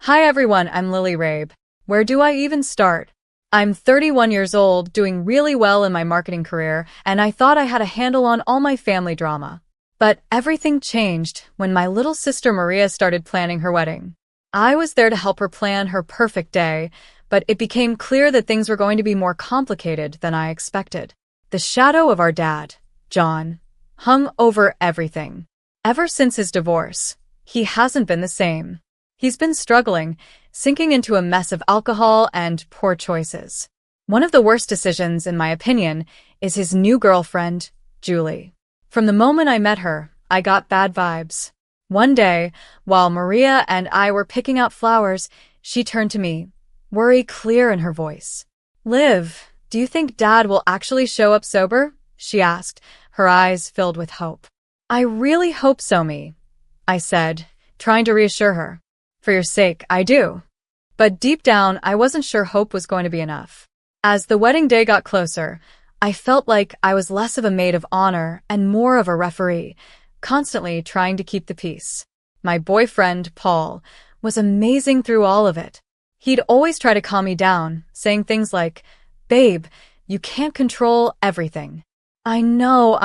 Hi everyone, I'm Lily Rabe. Where do I even start? I'm 31 years old, doing really well in my marketing career, and I thought I had a handle on all my family drama. But everything changed when my little sister Maria started planning her wedding. I was there to help her plan her perfect day, but it became clear that things were going to be more complicated than I expected. The shadow of our dad, John, hung over everything. Ever since his divorce, he hasn't been the same. He's been struggling, sinking into a mess of alcohol and poor choices. One of the worst decisions, in my opinion, is his new girlfriend, Julie. From the moment I met her, I got bad vibes. One day, while Maria and I were picking out flowers, she turned to me, worry clear in her voice. "Liv, do you think Dad will actually show up sober?" she asked, her eyes filled with hope. "I really hope so, I said, trying to reassure her. "For your sake, I do." But deep down, I wasn't sure hope was going to be enough. As the wedding day got closer, I felt like I was less of a maid of honor and more of a referee, constantly trying to keep the peace. My boyfriend, Paul, was amazing through all of it. He'd always try to calm me down, saying things like, "Babe, you can't control everything." I know.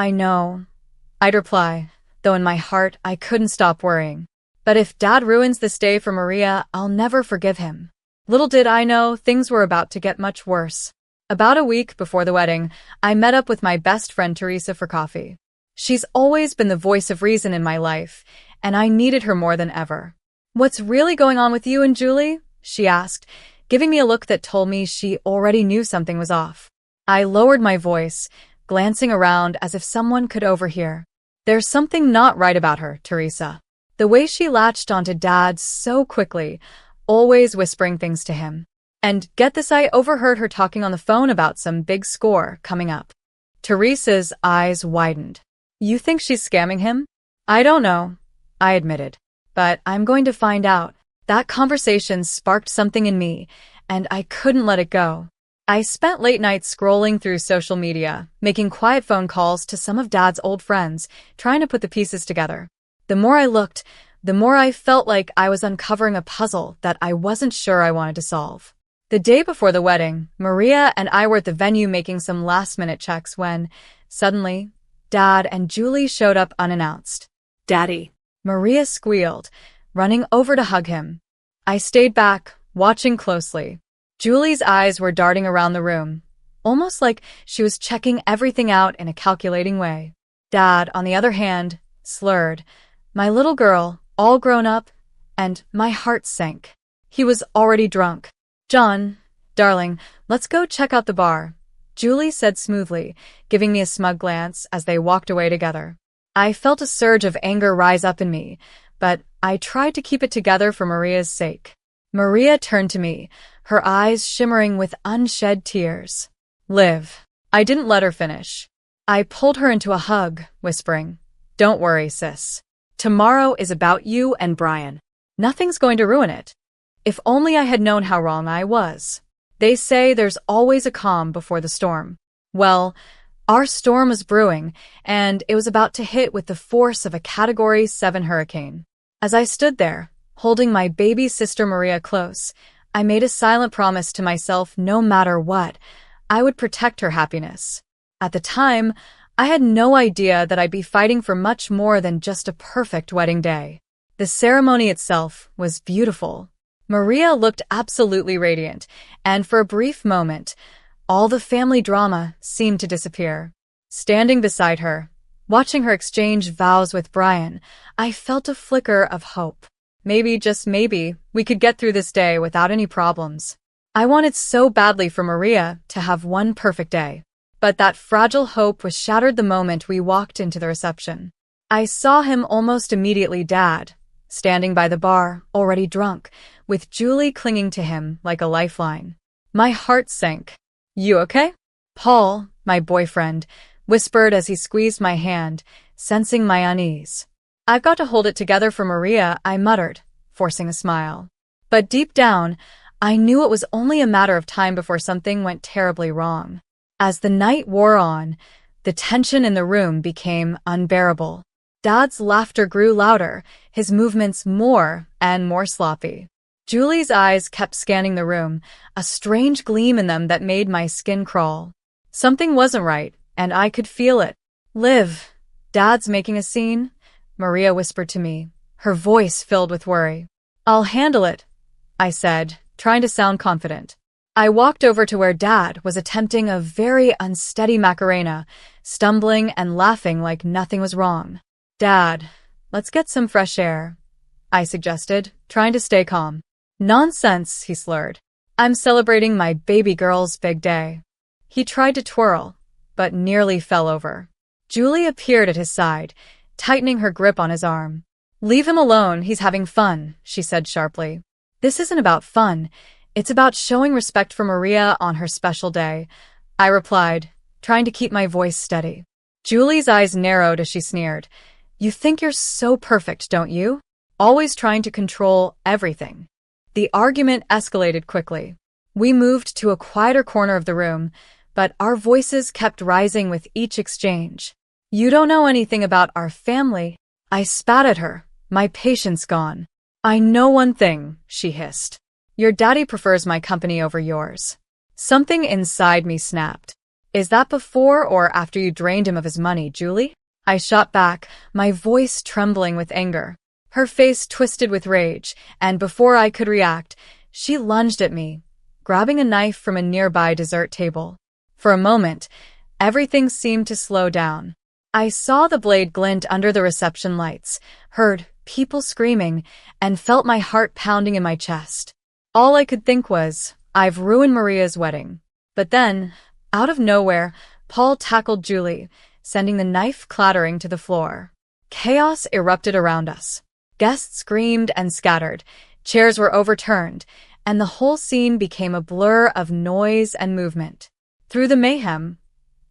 I'd reply, though in my heart I couldn't stop worrying. But if Dad ruins this day for Maria, I'll never forgive him. Little did I know, things were about to get much worse. About a week before the wedding, I met up with my best friend Teresa for coffee. She's always been the voice of reason in my life, and I needed her more than ever. "What's really going on with you and Julie?" she asked, giving me a look that told me she already knew something was off. I lowered my voice, glancing around as if someone could overhear. "There's something not right about her, Teresa." The way she latched onto Dad so quickly, always whispering things to him. And get this, I overheard her talking on the phone about some big score coming up. Teresa's eyes widened. "You think she's scamming him?" "I don't know," I admitted. "But I'm going to find out." That conversation sparked something in me, and I couldn't let it go. I spent late nights scrolling through social media, making quiet phone calls to some of Dad's old friends, trying to put the pieces together. The more I looked, the more I felt like I was uncovering a puzzle that I wasn't sure I wanted to solve. The day before the wedding, Maria and I were at the venue making some last-minute checks when, suddenly, Dad and Julie showed up unannounced. "Daddy," Maria squealed, running over to hug him. I stayed back, watching closely. Julie's eyes were darting around the room, almost like she was checking everything out in a calculating way. Dad, on the other hand, slurred, "My little girl, all grown up," and my heart sank. He was already drunk. "John, darling, let's go check out the bar," Julie said smoothly, giving me a smug glance as they walked away together. I felt a surge of anger rise up in me, but I tried to keep it together for Maria's sake. Maria turned to me, her eyes shimmering with unshed tears. "Liv." I didn't let her finish. I pulled her into a hug, whispering, "Don't worry, sis. Tomorrow is about you and Brian. Nothing's going to ruin it." If only I had known how wrong I was. They say there's always a calm before the storm. Well, our storm was brewing, and it was about to hit with the force of a Category 7 hurricane. As I stood there, holding my baby sister Maria close, I made a silent promise to myself no matter what, I would protect her happiness. At the time, I had no idea that I'd be fighting for much more than just a perfect wedding day. The ceremony itself was beautiful. Maria looked absolutely radiant, and for a brief moment, all the family drama seemed to disappear. Standing beside her, watching her exchange vows with Brian, I felt a flicker of hope. Maybe, just maybe, we could get through this day without any problems. I wanted so badly for Maria to have one perfect day. But that fragile hope was shattered the moment we walked into the reception. I saw him almost immediately, Dad, standing by the bar, already drunk, with Julie clinging to him like a lifeline. My heart sank. "You okay?" Paul, my boyfriend, whispered as he squeezed my hand, sensing my unease. "I've got to hold it together for Maria," I muttered, forcing a smile. But deep down, I knew it was only a matter of time before something went terribly wrong. As the night wore on, the tension in the room became unbearable. Dad's laughter grew louder, his movements more and more sloppy. Julie's eyes kept scanning the room, a strange gleam in them that made my skin crawl. Something wasn't right, and I could feel it. Liv, Dad's making a scene, Maria whispered to me, her voice filled with worry. I'll handle it, I said, trying to sound confident. I walked over to where Dad was attempting a very unsteady Macarena, stumbling and laughing like nothing was wrong. Dad, let's get some fresh air, I suggested, trying to stay calm. Nonsense, he slurred. I'm celebrating my baby girl's big day. He tried to twirl, but nearly fell over. Julie appeared at his side, tightening her grip on his arm. Leave him alone, he's having fun, she said sharply. This isn't about fun, it's about showing respect for Maria on her special day, I replied, trying to keep my voice steady. Julie's eyes narrowed as she sneered. You think you're so perfect, don't you? Always trying to control everything. The argument escalated quickly. We moved to a quieter corner of the room, but our voices kept rising with each exchange. You don't know anything about our family. I spat at her, my patience gone. I know one thing, she hissed. Your daddy prefers my company over yours. Something inside me snapped. Is that before or after you drained him of his money, Julie? I shot back, my voice trembling with anger. Her face twisted with rage, and before I could react, she lunged at me, grabbing a knife from a nearby dessert table. For a moment, everything seemed to slow down. I saw the blade glint under the reception lights, heard people screaming, and felt my heart pounding in my chest. All I could think was, I've ruined Maria's wedding. But then, out of nowhere, Paul tackled Julie, sending the knife clattering to the floor. Chaos erupted around us. Guests screamed and scattered, chairs were overturned, and the whole scene became a blur of noise and movement. Through the mayhem,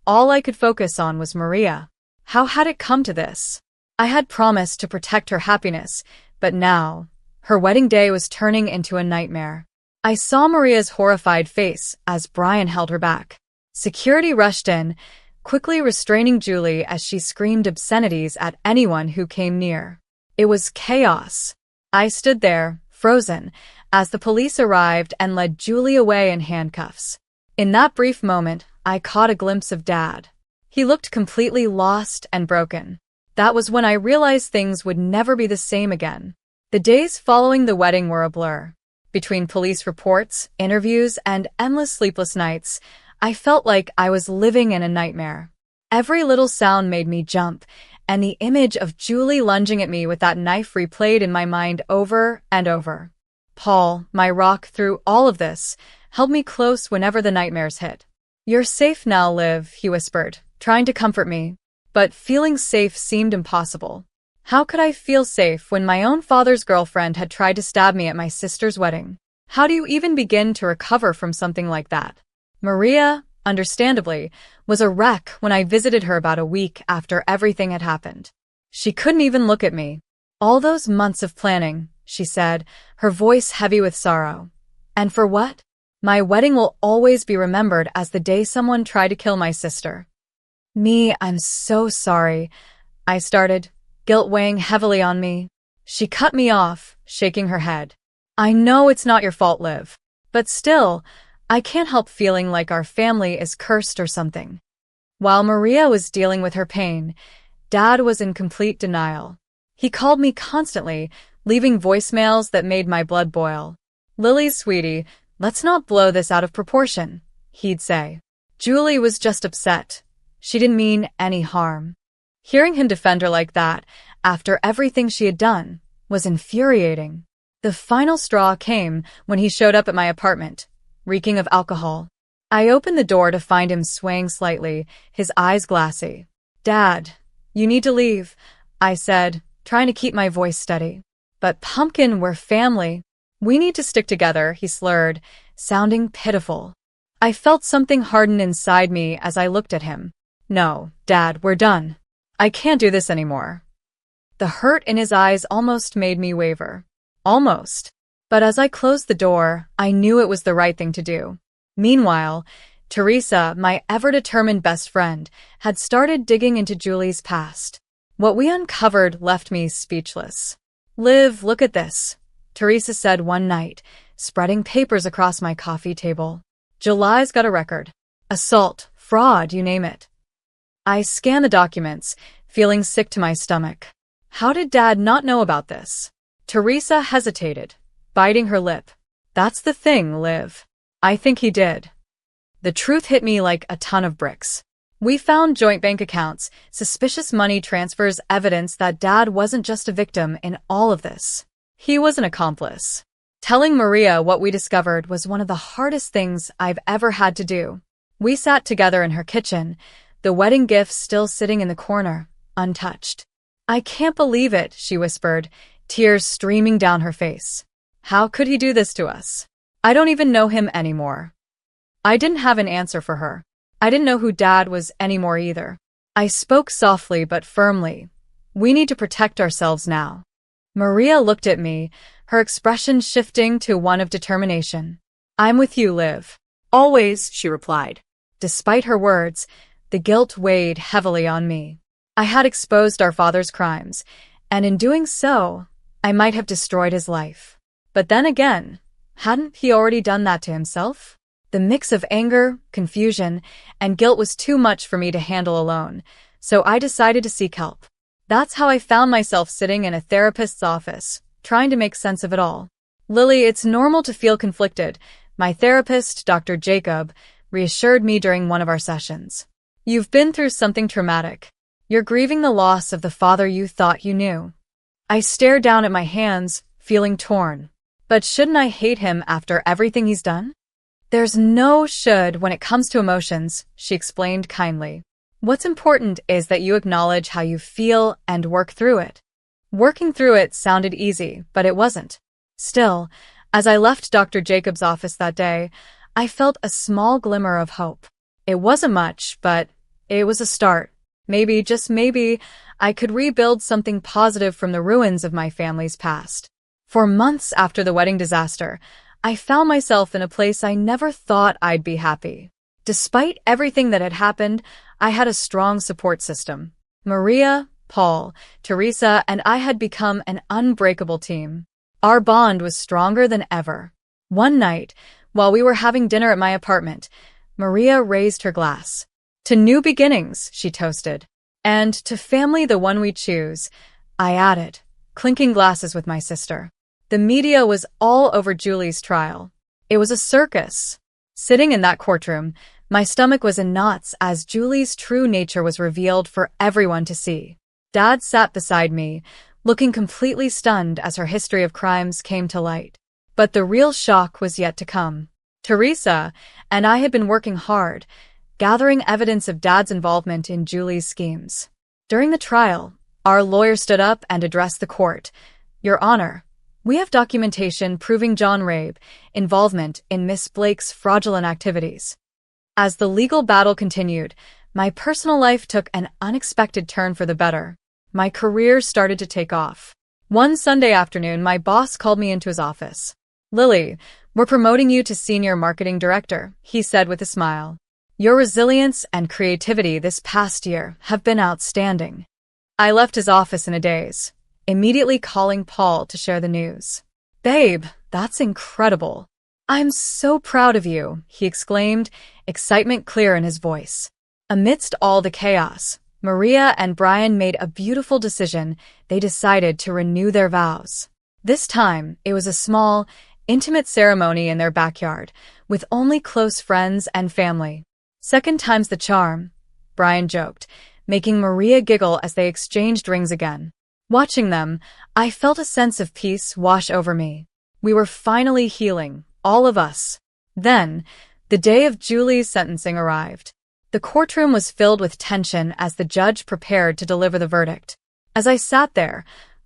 all I could focus on was Maria. How had it come to this? I had promised to protect her happiness, but now, her wedding day was turning into a nightmare. I saw Maria's horrified face as Brian held her back. Security rushed in, quickly restraining Julie as she screamed obscenities at anyone who came near. It was chaos. I stood there, frozen, as the police arrived and led Julie away in handcuffs. In that brief moment, I caught a glimpse of Dad. He looked completely lost and broken. That was when I realized things would never be the same again. The days following the wedding were a blur. Between police reports, interviews, and endless sleepless nights, I felt like I was living in a nightmare. Every little sound made me jump, and the image of Julie lunging at me with that knife replayed in my mind over and over. Paul, my rock through all of this, held me close whenever the nightmares hit. You're safe now, Liv, he whispered, trying to comfort me. But feeling safe seemed impossible. How could I feel safe when my own father's girlfriend had tried to stab me at my sister's wedding? How do you even begin to recover from something like that? Maria, understandably, was a wreck when I visited her about a week after everything had happened. She couldn't even look at me. All those months of planning, she said, her voice heavy with sorrow. And for what? My wedding will always be remembered as the day someone tried to kill my sister. I'm so sorry, I started, guilt weighing heavily on me. She cut me off, shaking her head. I know it's not your fault, Liv. But still, I can't help feeling like our family is cursed or something. While Maria was dealing with her pain, Dad was in complete denial. He called me constantly, leaving voicemails that made my blood boil. Lily, sweetie, let's not blow this out of proportion, he'd say. Julie was just upset. She didn't mean any harm. Hearing him defend her like that, after everything she had done, was infuriating. The final straw came when he showed up at my apartment, reeking of alcohol. I opened the door to find him swaying slightly, his eyes glassy. Dad, you need to leave, I said, trying to keep my voice steady. But Pumpkin, we're family. We need to stick together, he slurred, sounding pitiful. I felt something harden inside me as I looked at him. No, Dad, we're done. I can't do this anymore. The hurt in his eyes almost made me waver. Almost. But as I closed the door, I knew it was the right thing to do. Meanwhile, Teresa, my ever-determined best friend, had started digging into Julie's past. What we uncovered left me speechless. Liv, look at this. Teresa said one night, spreading papers across my coffee table. July's got a record. Assault, fraud, you name it. I scanned the documents, feeling sick to my stomach. How did Dad not know about this? Teresa hesitated, biting her lip. That's the thing, Liv. I think he did. The truth hit me like a ton of bricks. We found joint bank accounts, suspicious money transfers, evidence that Dad wasn't just a victim in all of this. He was an accomplice. Telling Maria what we discovered was one of the hardest things I've ever had to do. We sat together in her kitchen, the wedding gifts still sitting in the corner, untouched. I can't believe it, she whispered, tears streaming down her face. How could he do this to us? I don't even know him anymore. I didn't have an answer for her. I didn't know who Dad was anymore either. I spoke softly but firmly. We need to protect ourselves now. Maria looked at me, her expression shifting to one of determination. I'm with you, Liv. Always, she replied. Despite her words, the guilt weighed heavily on me. I had exposed our father's crimes, and in doing so, I might have destroyed his life. But then again, hadn't he already done that to himself? The mix of anger, confusion, and guilt was too much for me to handle alone, so I decided to seek help. That's how I found myself sitting in a therapist's office, trying to make sense of it all. Lily, it's normal to feel conflicted. My therapist, Dr. Jacob, reassured me during one of our sessions. You've been through something traumatic. You're grieving the loss of the father you thought you knew. I stared down at my hands, feeling torn. But shouldn't I hate him after everything he's done? There's no should when it comes to emotions, she explained kindly. What's important is that you acknowledge how you feel and work through it. Working through it sounded easy, but it wasn't. Still, as I left Dr. Jacob's office that day, I felt a small glimmer of hope. It wasn't much, but it was a start. Maybe, just maybe, I could rebuild something positive from the ruins of my family's past. For months after the wedding disaster, I found myself in a place I never thought I'd be happy. Despite everything that had happened, I had a strong support system. Maria, Paul, Teresa, and I had become an unbreakable team. Our bond was stronger than ever. One night, while we were having dinner at my apartment, Maria raised her glass. To new beginnings, she toasted. And to family, the one we choose, I added, clinking glasses with my sister. The media was all over Julie's trial. It was a circus. Sitting in that courtroom, my stomach was in knots as Julie's true nature was revealed for everyone to see. Dad sat beside me, looking completely stunned as her history of crimes came to light. But the real shock was yet to come. Teresa and I had been working hard, gathering evidence of Dad's involvement in Julie's schemes. During the trial, our lawyer stood up and addressed the court. Your Honor, we have documentation proving John Rabe's involvement in Miss Blake's fraudulent activities. As the legal battle continued, my personal life took an unexpected turn for the better. My career started to take off. One Sunday afternoon, my boss called me into his office. Lily, we're promoting you to senior marketing director, he said with a smile. Your resilience and creativity this past year have been outstanding. I left his office in a daze, immediately calling Paul to share the news. Babe, that's incredible. I'm so proud of you, he exclaimed, excitement clear in his voice. Amidst all the chaos, Maria and Brian made a beautiful decision. They decided to renew their vows. This time, it was a small, intimate ceremony in their backyard, with only close friends and family. Second time's the charm, Brian joked, making Maria giggle as they exchanged rings again. Watching them, I felt a sense of peace wash over me. We were finally healing, all of us. Then, the day of Julie's sentencing arrived. The courtroom was filled with tension as the judge prepared to deliver the verdict. As I sat there,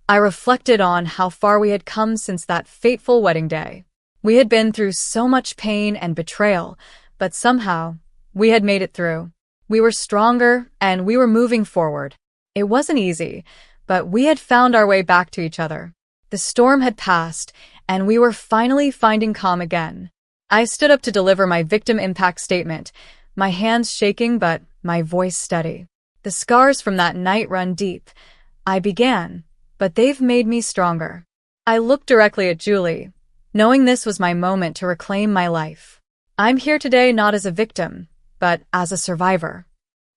I reflected on how far we had come since that fateful wedding day. We had been through so much pain and betrayal, but somehow, we had made it through. We were stronger, and we were moving forward. It wasn't easy, but we had found our way back to each other. The storm had passed, and we were finally finding calm again. I stood up to deliver my victim impact statement, my hands shaking but my voice steady. The scars from that night run deep. I began, but they've made me stronger. I looked directly at Julie, knowing this was my moment to reclaim my life. I'm here today not as a victim, but as a survivor.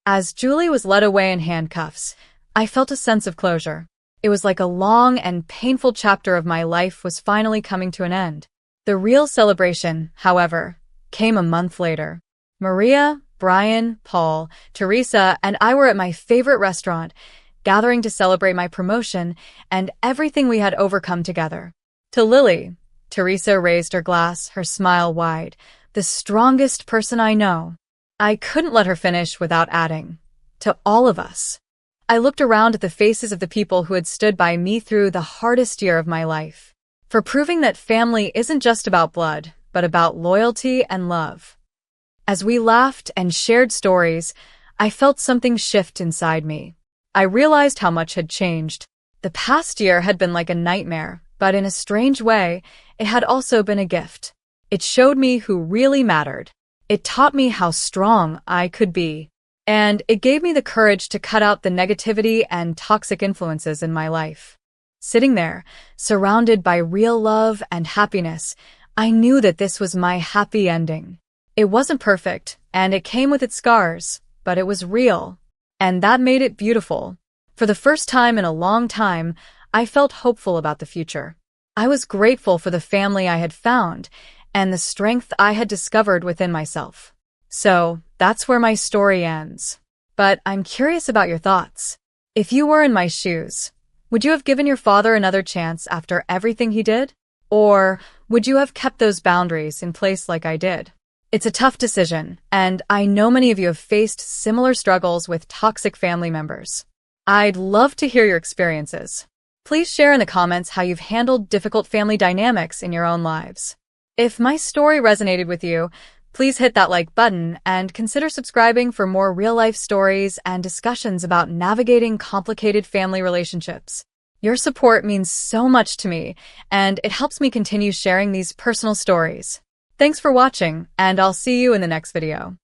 As Julie was led away in handcuffs, I felt a sense of closure. It was like a long and painful chapter of my life was finally coming to an end. The real celebration, however, came a month later. Maria, Brian, Paul, Teresa, and I were at my favorite restaurant, gathering to celebrate my promotion and everything we had overcome together. To Lily, Teresa raised her glass, her smile wide. The strongest person I know. I couldn't let her finish without adding, to all of us. I looked around at the faces of the people who had stood by me through the hardest year of my life, for proving that family isn't just about blood, but about loyalty and love. As we laughed and shared stories, I felt something shift inside me. I realized how much had changed. The past year had been like a nightmare, but in a strange way, it had also been a gift. It showed me who really mattered. It taught me how strong I could be. And it gave me the courage to cut out the negativity and toxic influences in my life. Sitting there, surrounded by real love and happiness, I knew that this was my happy ending. It wasn't perfect, and it came with its scars, but it was real. And that made it beautiful. For the first time in a long time, I felt hopeful about the future. I was grateful for the family I had found, and the strength I had discovered within myself. So, that's where my story ends. But I'm curious about your thoughts. If you were in my shoes, would you have given your father another chance after everything he did? Or would you have kept those boundaries in place like I did? It's a tough decision, and I know many of you have faced similar struggles with toxic family members. I'd love to hear your experiences. Please share in the comments how you've handled difficult family dynamics in your own lives. If my story resonated with you, please hit that like button and consider subscribing for more real-life stories and discussions about navigating complicated family relationships. Your support means so much to me, and it helps me continue sharing these personal stories. Thanks for watching, and I'll see you in the next video.